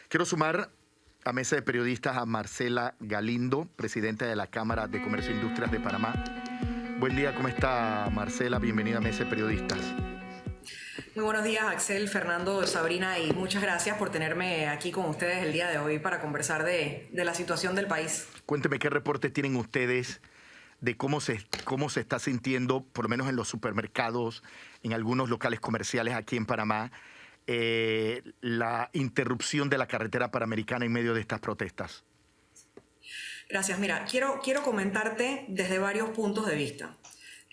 Quiero sumar a mesa de periodistas a Marcela Galindo, presidenta de la Cámara de Comercio e Industrias de Panamá. Buen día, ¿cómo está Marcela? Bienvenida a mesa de periodistas. Muy buenos días, Axel, Fernando, Sabrina, y muchas gracias por tenerme aquí con ustedes el día de hoy para conversar de la situación del país. Cuénteme qué reportes tienen ustedes de cómo se está sintiendo, por lo menos en los supermercados, en algunos locales comerciales aquí en Panamá, la interrupción de la carretera panamericana en medio de estas protestas. Gracias. Mira, quiero comentarte desde varios puntos de vista.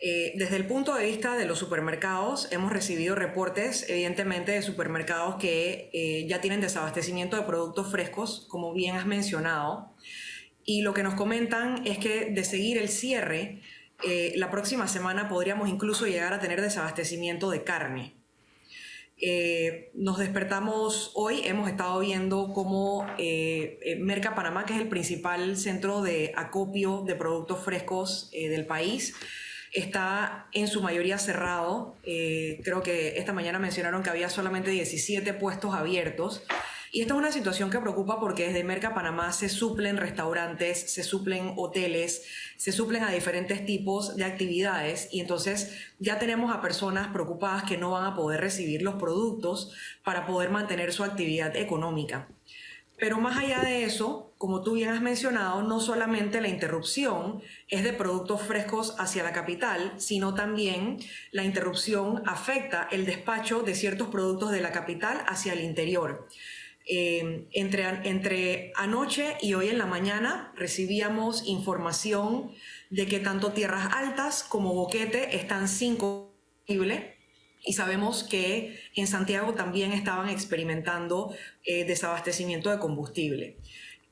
Desde el punto de vista de los supermercados, hemos recibido reportes, evidentemente, de supermercados que ya tienen desabastecimiento de productos frescos, como bien has mencionado. Y lo que nos comentan es que de seguir el cierre, la próxima semana podríamos incluso llegar a tener desabastecimiento de carne. Nos despertamos hoy, hemos estado viendo cómo Merca Panamá, que es el principal centro de acopio de productos frescos del país, está en su mayoría cerrado. Creo que esta mañana mencionaron que había solamente 17 puestos abiertos. Y esta es una situación que preocupa porque desde Merca Panamá se suplen restaurantes, se suplen hoteles, se suplen a diferentes tipos de actividades, y entonces ya tenemos a personas preocupadas que no van a poder recibir los productos para poder mantener su actividad económica. Pero más allá de eso, como tú bien has mencionado, no solamente la interrupción es de productos frescos hacia la capital, sino también la interrupción afecta el despacho de ciertos productos de la capital hacia el interior. Entre anoche y hoy en la mañana recibíamos información de que tanto Tierras Altas como Boquete están sin combustible, y sabemos que en Santiago también estaban experimentando desabastecimiento de combustible.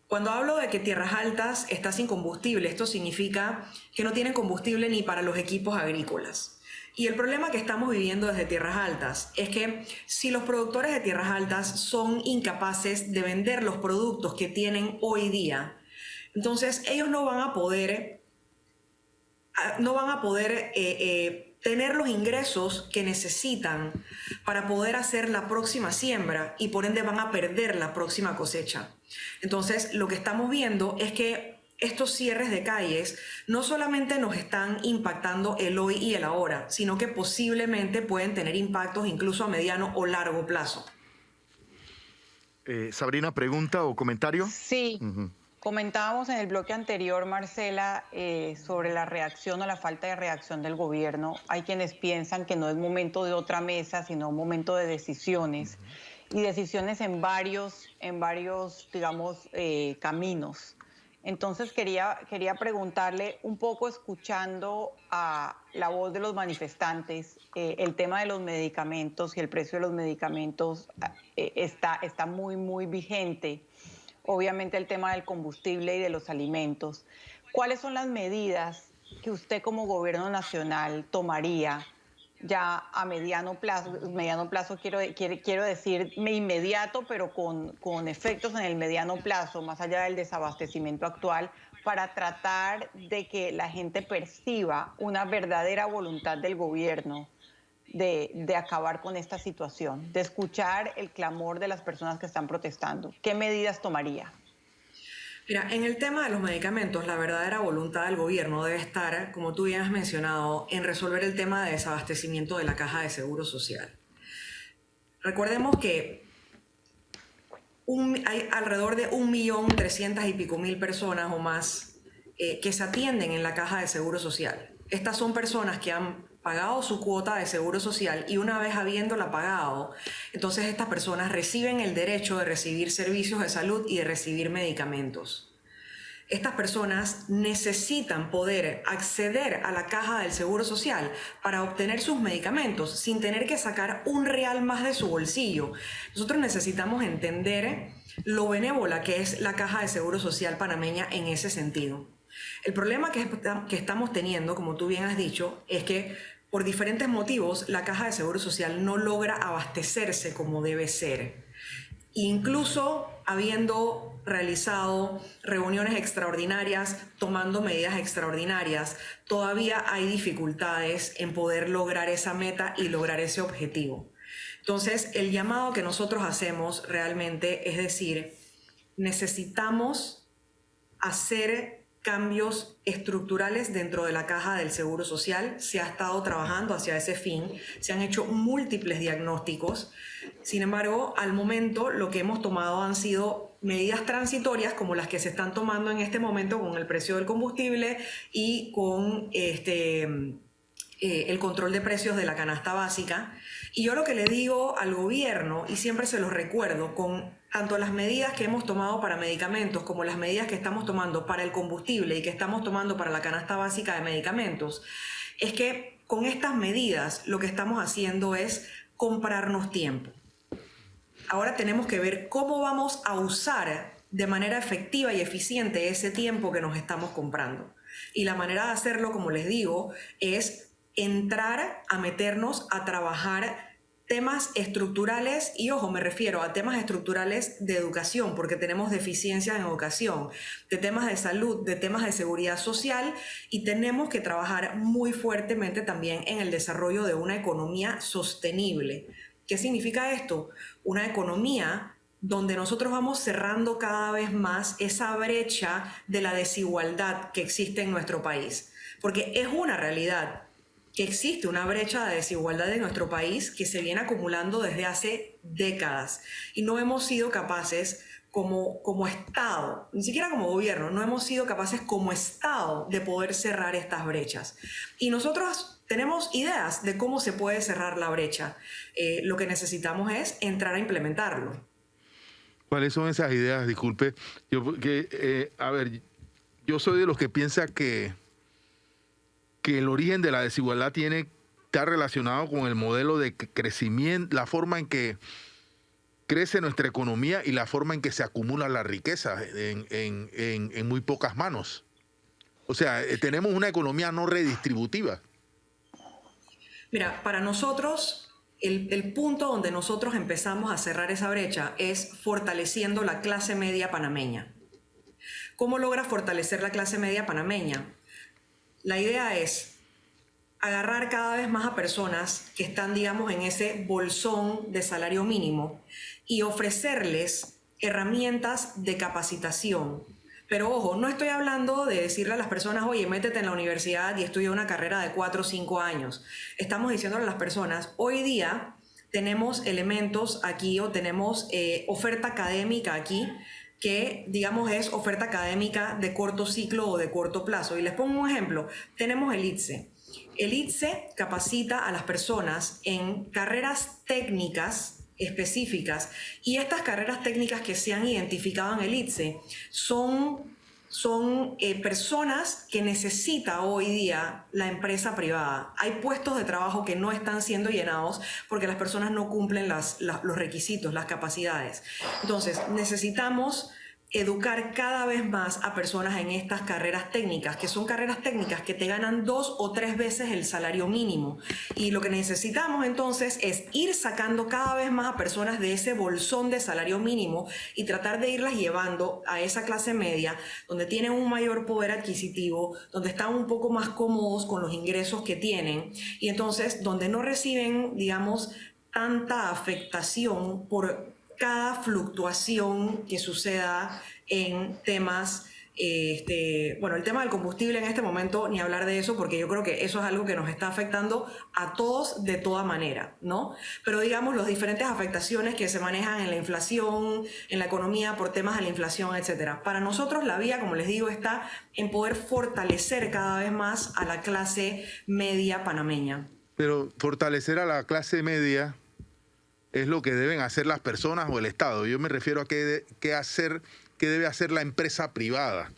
Cuando hablo de que Tierras Altas está sin combustible, esto significa que no tienen combustible ni para los equipos agrícolas. Y el problema que estamos viviendo desde Tierras Altas es que si los productores de Tierras Altas son incapaces de vender los productos que tienen hoy día, entonces ellos no van a poder tener los ingresos que necesitan para poder hacer la próxima siembra, y por ende van a perder la próxima cosecha. Entonces, lo que estamos viendo es que estos cierres de calles no solamente nos están impactando el hoy y el ahora, sino que posiblemente pueden tener impactos incluso a mediano o largo plazo. Sabrina, ¿pregunta o comentario? Sí. Comentábamos en el bloque anterior, Marcela, sobre la reacción o la falta de reacción del gobierno. Hay quienes piensan que no es momento de otra mesa, sino un momento de decisiones, y decisiones en varios digamos, caminos. Entonces quería preguntarle, un poco escuchando a la voz de los manifestantes, el tema de los medicamentos y el precio de los medicamentos está muy, muy vigente. Obviamente el tema del combustible y de los alimentos. ¿Cuáles son las medidas que usted como gobierno nacional tomaría ya a mediano plazo quiero decir inmediato, pero con efectos en el mediano plazo, más allá del desabastecimiento actual, para tratar de que la gente perciba una verdadera voluntad del gobierno de acabar con esta situación, de escuchar el clamor de las personas que están protestando? ¿Qué medidas tomaría? Mira, en el tema de los medicamentos, la verdadera voluntad del gobierno debe estar, como tú bien has mencionado, en resolver el tema de desabastecimiento de la Caja de Seguro Social. Recordemos que hay alrededor de 1.300.000 y pico personas o más que se atienden en la Caja de Seguro Social. Estas son personas que han pagado su cuota de seguro social, y una vez habiéndola pagado, entonces estas personas reciben el derecho de recibir servicios de salud y de recibir medicamentos. Estas personas necesitan poder acceder a la Caja del Seguro Social para obtener sus medicamentos sin tener que sacar un real más de su bolsillo. Nosotros necesitamos entender lo benévola que es la Caja de Seguro Social panameña en ese sentido. El problema que estamos teniendo, como tú bien has dicho, es que por diferentes motivos la Caja de Seguro Social no logra abastecerse como debe ser. Incluso habiendo realizado reuniones extraordinarias, tomando medidas extraordinarias, todavía hay dificultades en poder lograr esa meta y lograr ese objetivo. Entonces, el llamado que nosotros hacemos realmente es decir, necesitamos hacer cambios estructurales dentro de la caja del Seguro Social. Se ha estado trabajando hacia ese fin, se han hecho múltiples diagnósticos. Sin embargo, al momento lo que hemos tomado han sido medidas transitorias como las que se están tomando en este momento con el precio del combustible y con el control de precios de la canasta básica. Y yo lo que le digo al gobierno, y siempre se los recuerdo, con tanto las medidas que hemos tomado para medicamentos como las medidas que estamos tomando para el combustible y que estamos tomando para la canasta básica de medicamentos, es que con estas medidas lo que estamos haciendo es comprarnos tiempo. Ahora tenemos que ver cómo vamos a usar de manera efectiva y eficiente ese tiempo que nos estamos comprando. Y la manera de hacerlo, como les digo, es entrar a meternos a trabajar temas estructurales, y ojo, me refiero a temas estructurales de educación, porque tenemos deficiencias en educación, de temas de salud, de temas de seguridad social, y tenemos que trabajar muy fuertemente también en el desarrollo de una economía sostenible. ¿Qué significa esto? Una economía donde nosotros vamos cerrando cada vez más esa brecha de la desigualdad que existe en nuestro país, porque es una realidad que existe una brecha de desigualdad en nuestro país que se viene acumulando desde hace décadas y no hemos sido capaces como Estado, ni siquiera como gobierno, no hemos sido capaces como Estado de poder cerrar estas brechas. Y nosotros tenemos ideas de cómo se puede cerrar la brecha. Lo que necesitamos es entrar a implementarlo. ¿Cuáles son esas ideas? Disculpe. Yo soy de los que piensa que el origen de la desigualdad está relacionado con el modelo de crecimiento, la forma en que crece nuestra economía y la forma en que se acumula la riqueza en muy pocas manos. O sea, tenemos una economía no redistributiva. Mira, para nosotros, el punto donde nosotros empezamos a cerrar esa brecha es fortaleciendo la clase media panameña. ¿Cómo logra fortalecer la clase media panameña? La idea es agarrar cada vez más a personas que están, digamos, en ese bolsón de salario mínimo y ofrecerles herramientas de capacitación. Pero ojo, no estoy hablando de decirle a las personas, oye, métete en la universidad y estudia una carrera de 4 o 5 años. Estamos diciéndole a las personas, hoy día tenemos elementos aquí o tenemos oferta académica aquí, que digamos es oferta académica de corto ciclo o de corto plazo. Y les pongo un ejemplo. Tenemos el ITSE. El ITSE capacita a las personas en carreras técnicas específicas, y estas carreras técnicas que se han identificado en el ITSE son personas que necesita hoy día la empresa privada. Hay puestos de trabajo que no están siendo llenados porque las personas no cumplen los requisitos, las capacidades. Entonces, necesitamos educar cada vez más a personas en estas carreras técnicas, que son carreras técnicas que te ganan 2 o 3 veces el salario mínimo. Y lo que necesitamos entonces es ir sacando cada vez más a personas de ese bolsón de salario mínimo y tratar de irlas llevando a esa clase media, donde tienen un mayor poder adquisitivo, donde están un poco más cómodos con los ingresos que tienen, y entonces donde no reciben, digamos, tanta afectación por cada fluctuación que suceda en temas, el tema del combustible en este momento, ni hablar de eso, porque yo creo que eso es algo que nos está afectando a todos de toda manera, ¿no? Pero digamos, las diferentes afectaciones que se manejan en la inflación, en la economía por temas de la inflación, etcétera. Para nosotros la vía, como les digo, está en poder fortalecer cada vez más a la clase media panameña. Pero fortalecer a la clase media es lo que deben hacer las personas o el Estado. Yo me refiero a qué debe hacer la empresa privada.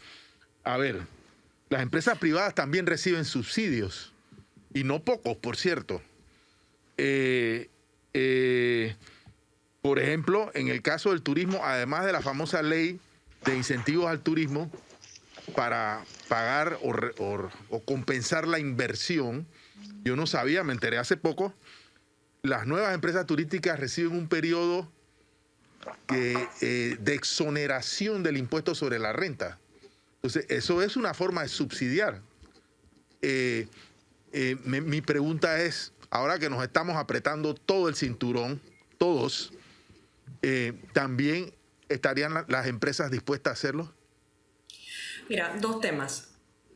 A ver, las empresas privadas también reciben subsidios, y no pocos, por cierto. Por ejemplo, en el caso del turismo, además de la famosa ley de incentivos al turismo para pagar o compensar la inversión, yo no sabía, me enteré hace poco, las nuevas empresas turísticas reciben un periodo de exoneración del impuesto sobre la renta. Entonces, eso es una forma de subsidiar. Mi pregunta es, ahora que nos estamos apretando todo el cinturón, todos, ¿también estarían las empresas dispuestas a hacerlo? Mira, dos temas.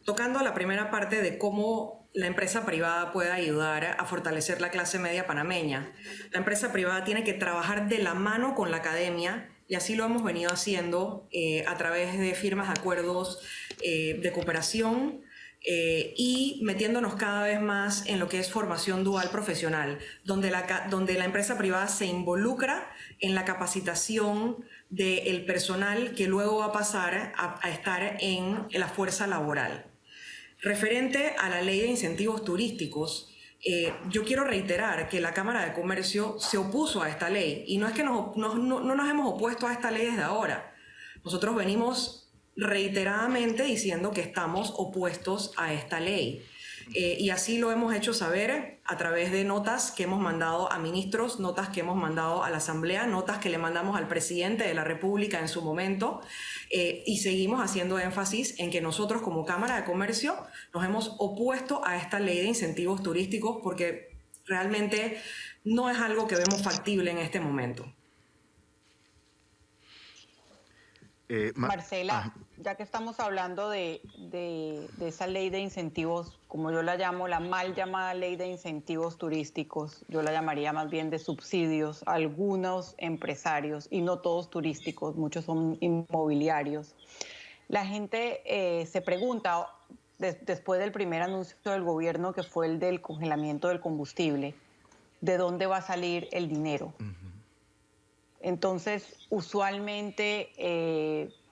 Tocando la primera parte de cómo la empresa privada puede ayudar a fortalecer la clase media panameña. La empresa privada tiene que trabajar de la mano con la academia, y así lo hemos venido haciendo a través de firmas de acuerdos de cooperación y metiéndonos cada vez más en lo que es formación dual profesional, donde la empresa privada se involucra en la capacitación del personal que luego va a pasar a estar en la fuerza laboral. Referente a la ley de incentivos turísticos, yo quiero reiterar que la Cámara de Comercio se opuso a esta ley, y no es que no nos hemos opuesto a esta ley desde ahora. Nosotros venimos reiteradamente diciendo que estamos opuestos a esta ley. Y así lo hemos hecho saber a través de notas que hemos mandado a ministros, notas que hemos mandado a la Asamblea, notas que le mandamos al presidente de la República en su momento, y seguimos haciendo énfasis en que nosotros como Cámara de Comercio nos hemos opuesto a esta ley de incentivos turísticos porque realmente no es algo que vemos factible en este momento. Marcela, ya que estamos hablando de esa ley de incentivos, como yo la llamo, la mal llamada ley de incentivos turísticos, yo la llamaría más bien de subsidios a algunos empresarios, y no todos turísticos, muchos son inmobiliarios. La gente se pregunta, después del primer anuncio del gobierno, que fue el del congelamiento del combustible, ¿de dónde va a salir el dinero? Entonces, usualmente,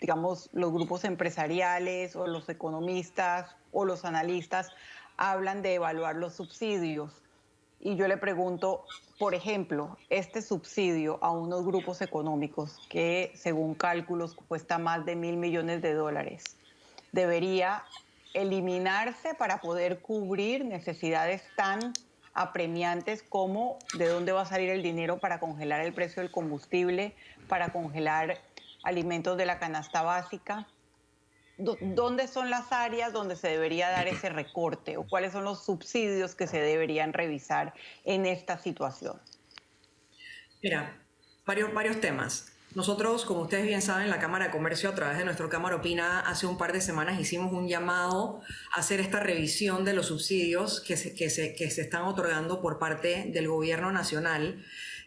digamos, los grupos empresariales o los economistas o los analistas hablan de evaluar los subsidios. Y yo le pregunto, por ejemplo, este subsidio a unos grupos económicos que, según cálculos, cuesta más de $1.000 millones, ¿debería eliminarse para poder cubrir necesidades tan apremiantes como de dónde va a salir el dinero para congelar el precio del combustible, para congelar alimentos de la canasta básica? ¿Dónde son las áreas donde se debería dar ese recorte, o cuáles son los subsidios que se deberían revisar en esta situación? Mira, varios temas. Nosotros, como ustedes bien saben, la Cámara de Comercio, a través de nuestro Cámara Opina, hace un par de semanas hicimos un llamado a hacer esta revisión de los subsidios que se están otorgando por parte del gobierno nacional.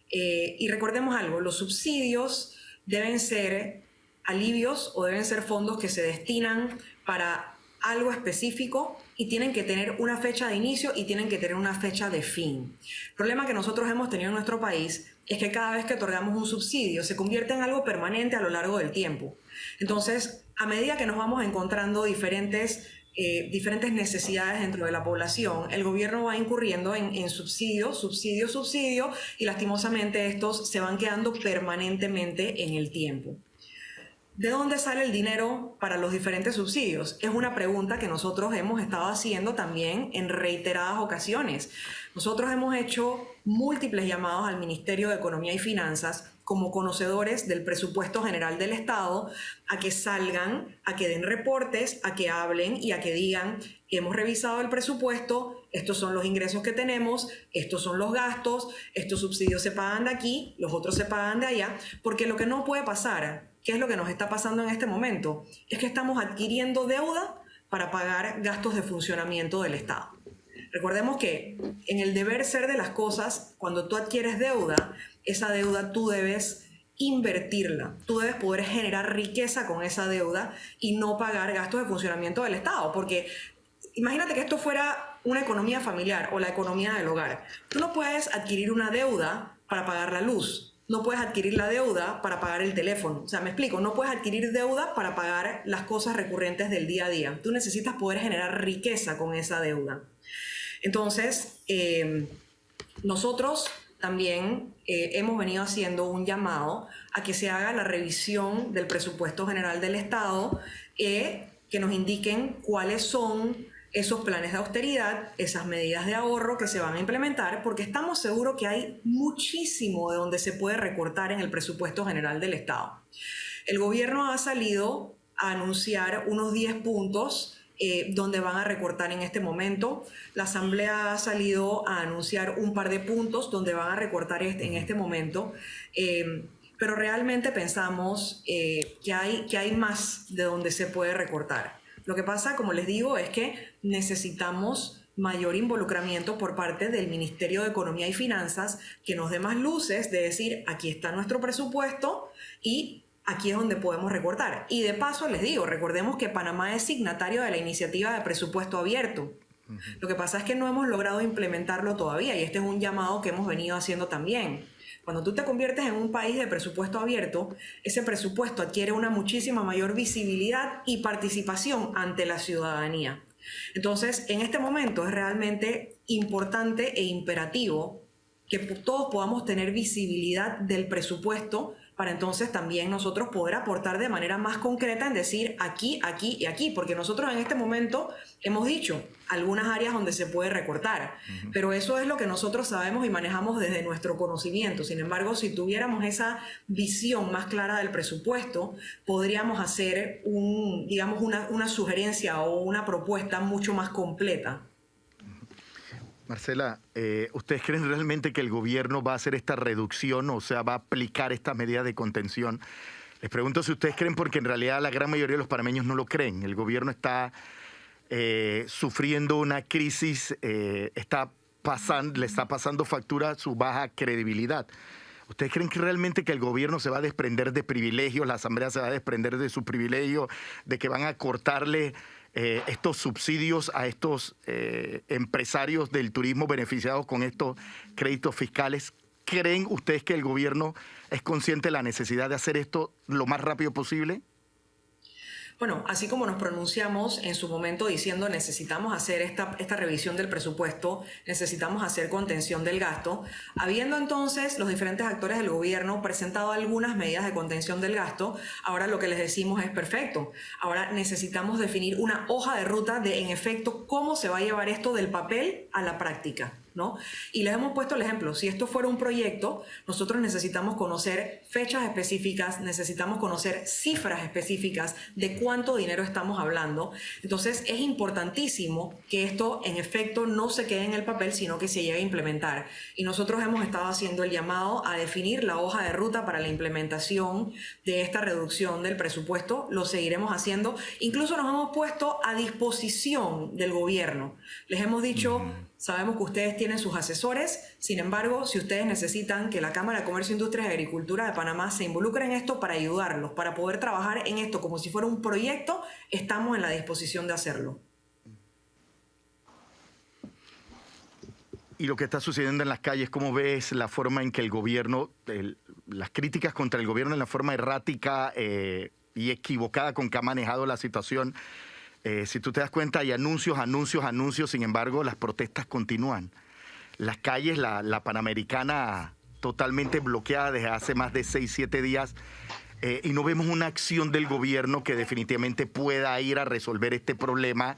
Y recordemos algo, los subsidios deben ser alivios o deben ser fondos que se destinan para algo específico y tienen que tener una fecha de inicio y tienen que tener una fecha de fin. El problema que nosotros hemos tenido en nuestro país es que cada vez que otorgamos un subsidio se convierte en algo permanente a lo largo del tiempo. Entonces, a medida que nos vamos encontrando diferentes necesidades dentro de la población, el gobierno va incurriendo en subsidio, y lastimosamente estos se van quedando permanentemente en el tiempo. ¿De dónde sale el dinero para los diferentes subsidios? Es una pregunta que nosotros hemos estado haciendo también en reiteradas ocasiones. Nosotros hemos hecho múltiples llamados al Ministerio de Economía y Finanzas como conocedores del presupuesto general del Estado a que salgan, a que den reportes, a que hablen y a que digan: hemos revisado el presupuesto, estos son los ingresos que tenemos, estos son los gastos, estos subsidios se pagan de aquí, los otros se pagan de allá, porque lo que no puede pasar, ¿qué es lo que nos está pasando en este momento? Es que estamos adquiriendo deuda para pagar gastos de funcionamiento del Estado. Recordemos que en el deber ser de las cosas, cuando tú adquieres deuda, esa deuda tú debes invertirla. Tú debes poder generar riqueza con esa deuda y no pagar gastos de funcionamiento del Estado. Porque imagínate que esto fuera una economía familiar o la economía del hogar. Tú no puedes adquirir una deuda para pagar la luz. No puedes adquirir la deuda para pagar el teléfono. O sea, me explico, no puedes adquirir deuda para pagar las cosas recurrentes del día a día. Tú necesitas poder generar riqueza con esa deuda. Entonces, nosotros también hemos venido haciendo un llamado a que se haga la revisión del presupuesto general del Estado, que nos indiquen cuáles son esos planes de austeridad, esas medidas de ahorro que se van a implementar, porque estamos seguros que hay muchísimo de donde se puede recortar en el presupuesto general del Estado. El gobierno ha salido a anunciar unos 10 puntos donde van a recortar en este momento. La Asamblea ha salido a anunciar un par de puntos donde van a recortar en este momento, pero realmente pensamos que hay más de donde se puede recortar. Lo que pasa, como les digo, es que necesitamos mayor involucramiento por parte del Ministerio de Economía y Finanzas, que nos dé más luces de decir, aquí está nuestro presupuesto y aquí es donde podemos recortar. Y de paso les digo, recordemos que Panamá es signatario de la iniciativa de presupuesto abierto. Lo que pasa es que no hemos logrado implementarlo todavía y este es un llamado que hemos venido haciendo también. Cuando tú te conviertes en un país de presupuesto abierto, ese presupuesto adquiere una muchísima mayor visibilidad y participación ante la ciudadanía. Entonces, en este momento es realmente importante e imperativo que todos podamos tener visibilidad del presupuesto para entonces también nosotros poder aportar de manera más concreta en decir aquí, aquí y aquí, porque nosotros en este momento hemos dicho algunas áreas donde se puede recortar, pero eso es lo que nosotros sabemos y manejamos desde nuestro conocimiento. Sin embargo, si tuviéramos esa visión más clara del presupuesto, podríamos hacer una sugerencia o una propuesta mucho más completa. Marcela, ¿ustedes creen realmente que el gobierno va a hacer esta reducción, o sea, va a aplicar esta medida de contención? Les pregunto si ustedes creen, porque en realidad la gran mayoría de los panameños no lo creen. El gobierno está sufriendo una crisis, le está pasando factura su baja credibilidad. ¿Ustedes creen que realmente que el gobierno se va a desprender de privilegios, la Asamblea se va a desprender de su privilegio, de que van a cortarle estos subsidios a estos empresarios del turismo beneficiados con estos créditos fiscales? ¿Creen ustedes que el gobierno es consciente de la necesidad de hacer esto lo más rápido posible? Bueno, así como nos pronunciamos en su momento diciendo necesitamos hacer esta revisión del presupuesto, necesitamos hacer contención del gasto, habiendo entonces los diferentes actores del gobierno presentado algunas medidas de contención del gasto, ahora lo que les decimos es perfecto. Ahora necesitamos definir una hoja de ruta de, en efecto, cómo se va a llevar esto del papel a la práctica, ¿no? Y les hemos puesto el ejemplo, si esto fuera un proyecto, nosotros necesitamos conocer fechas específicas, necesitamos conocer cifras específicas de cuánto dinero estamos hablando. Entonces es importantísimo que esto en efecto no se quede en el papel, sino que se llegue a implementar. Y nosotros hemos estado haciendo el llamado a definir la hoja de ruta para la implementación de esta reducción del presupuesto. Lo seguiremos haciendo. Incluso nos hemos puesto a disposición del gobierno. Les hemos dicho... Sabemos que ustedes tienen sus asesores, sin embargo, si ustedes necesitan que la Cámara de Comercio, Industria y Agricultura de Panamá se involucre en esto para ayudarlos, para poder trabajar en esto como si fuera un proyecto, estamos en la disposición de hacerlo. Y lo que está sucediendo en las calles, ¿cómo ves la forma en que el gobierno, las críticas contra el gobierno en la forma errática y equivocada con que ha manejado la situación? Si tú te das cuenta, hay anuncios, sin embargo, las protestas continúan. Las calles, la Panamericana totalmente bloqueada desde hace más de 6-7 días y no vemos una acción del gobierno que definitivamente pueda ir a resolver este problema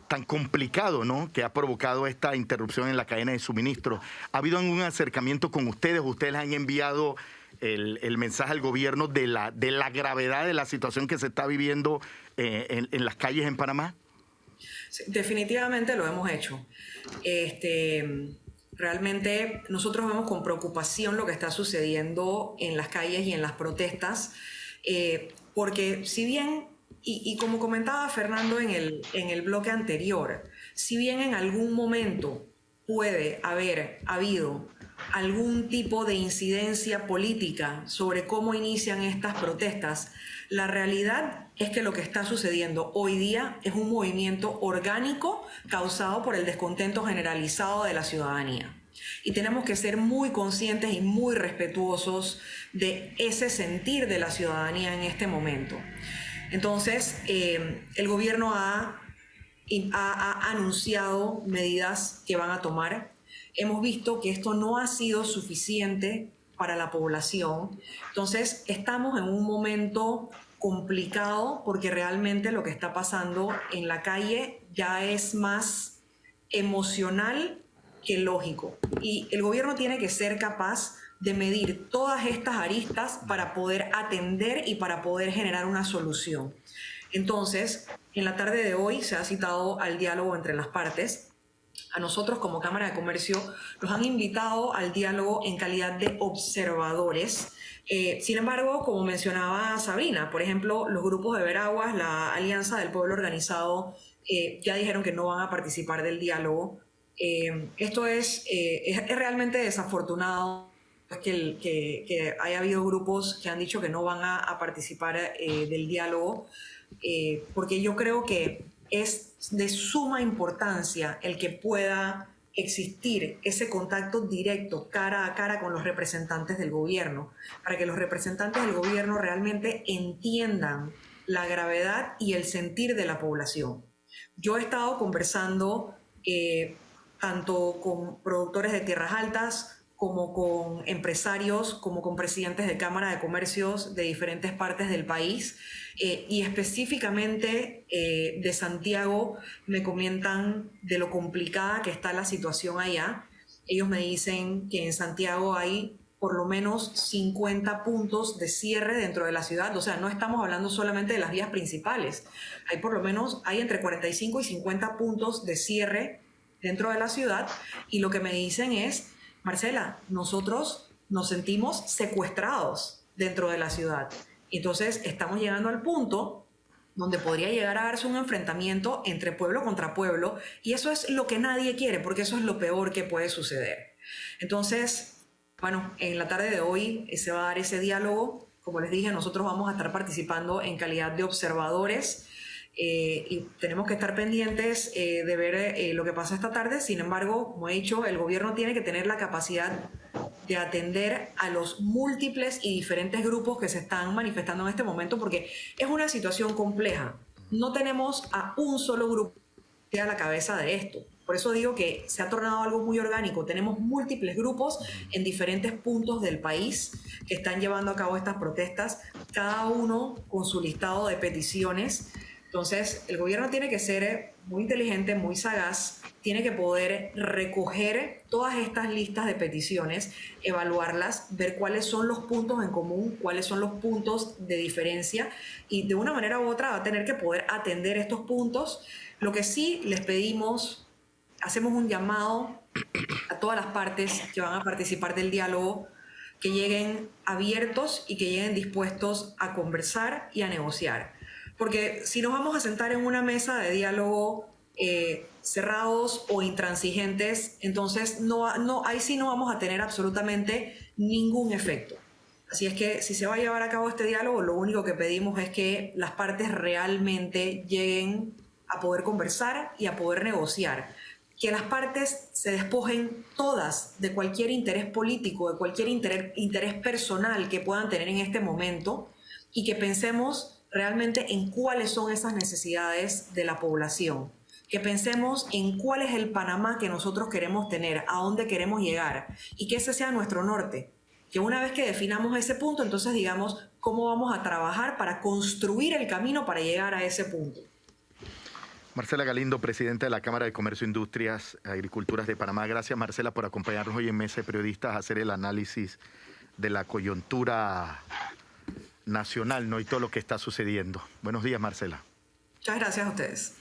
tan complicado, ¿no?, que ha provocado esta interrupción en la cadena de suministro. ¿Ha habido algún acercamiento con ustedes? ¿Ustedes les han enviado el mensaje al gobierno de la gravedad de la situación que se está viviendo en las calles en Panamá? Sí, definitivamente lo hemos hecho. Realmente nosotros vemos con preocupación lo que está sucediendo en las calles y en las protestas, porque si bien, y como comentaba Fernando en el bloque anterior, si bien en algún momento puede haber habido algún tipo de incidencia política sobre cómo inician estas protestas, la realidad es que lo que está sucediendo hoy día es un movimiento orgánico causado por el descontento generalizado de la ciudadanía. Y tenemos que ser muy conscientes y muy respetuosos de ese sentir de la ciudadanía en este momento. Entonces, el gobierno ha anunciado medidas que van a tomar. Hemos visto que esto no ha sido suficiente para la población. Entonces, estamos en un momento complicado porque realmente lo que está pasando en la calle ya es más emocional que lógico. Y el gobierno tiene que ser capaz de medir todas estas aristas para poder atender y para poder generar una solución. Entonces, en la tarde de hoy se ha citado al diálogo entre las partes. A nosotros como Cámara de Comercio nos han invitado al diálogo en calidad de observadores. Sin embargo, como mencionaba Sabrina, por ejemplo, los grupos de Veraguas, la Alianza del Pueblo Organizado, ya dijeron que no van a participar del diálogo. Esto es realmente desafortunado que haya habido grupos que han dicho que no van a participar del diálogo, porque yo creo que es de suma importancia el que pueda existir ese contacto directo, cara a cara con los representantes del gobierno, para que los representantes del gobierno realmente entiendan la gravedad y el sentir de la población. Yo he estado conversando tanto con productores de tierras altas, como con empresarios, como con presidentes de Cámara de Comercios de diferentes partes del país, y específicamente de Santiago me comentan de lo complicada que está la situación allá. Ellos me dicen que en Santiago hay por lo menos 50 puntos de cierre dentro de la ciudad, o sea, no estamos hablando solamente de las vías principales, hay entre 45 y 50 puntos de cierre dentro de la ciudad, y lo que me dicen es: Marcela, nosotros nos sentimos secuestrados dentro de la ciudad. Entonces estamos llegando al punto donde podría llegar a darse un enfrentamiento entre pueblo contra pueblo, y eso es lo que nadie quiere, porque eso es lo peor que puede suceder. Entonces, bueno, en la tarde de hoy se va a dar ese diálogo. Como les dije, nosotros vamos a estar participando en calidad de observadores. Y tenemos que estar pendientes de ver lo que pasa esta tarde. Sin embargo, como he dicho, el gobierno tiene que tener la capacidad de atender a los múltiples y diferentes grupos que se están manifestando en este momento, porque es una situación compleja. No tenemos a un solo grupo que sea la cabeza de esto. Por eso digo que se ha tornado algo muy orgánico. Tenemos múltiples grupos en diferentes puntos del país que están llevando a cabo estas protestas, cada uno con su listado de peticiones. Entonces, el gobierno tiene que ser muy inteligente, muy sagaz, tiene que poder recoger todas estas listas de peticiones, evaluarlas, ver cuáles son los puntos en común, cuáles son los puntos de diferencia, y de una manera u otra va a tener que poder atender estos puntos. Lo que sí les pedimos, hacemos un llamado a todas las partes que van a participar del diálogo, que lleguen abiertos y que lleguen dispuestos a conversar y a negociar. Porque si nos vamos a sentar en una mesa de diálogo cerrados o intransigentes, entonces ahí sí no vamos a tener absolutamente ningún efecto. Así es que si se va a llevar a cabo este diálogo, lo único que pedimos es que las partes realmente lleguen a poder conversar y a poder negociar. Que las partes se despojen todas de cualquier interés político, de cualquier interés personal que puedan tener en este momento, y que pensemos realmente en cuáles son esas necesidades de la población, que pensemos en cuál es el Panamá que nosotros queremos tener, a dónde queremos llegar, y que ese sea nuestro norte. Que una vez que definamos ese punto, entonces digamos cómo vamos a trabajar para construir el camino para llegar a ese punto. Marcela Galindo, presidenta de la Cámara de Comercio, Industrias, Agriculturas de Panamá. Gracias, Marcela, por acompañarnos hoy en Mesa de Periodistas a hacer el análisis de la coyuntura nacional, ¿no? Y todo lo que está sucediendo. Buenos días, Marcela. Muchas gracias a ustedes.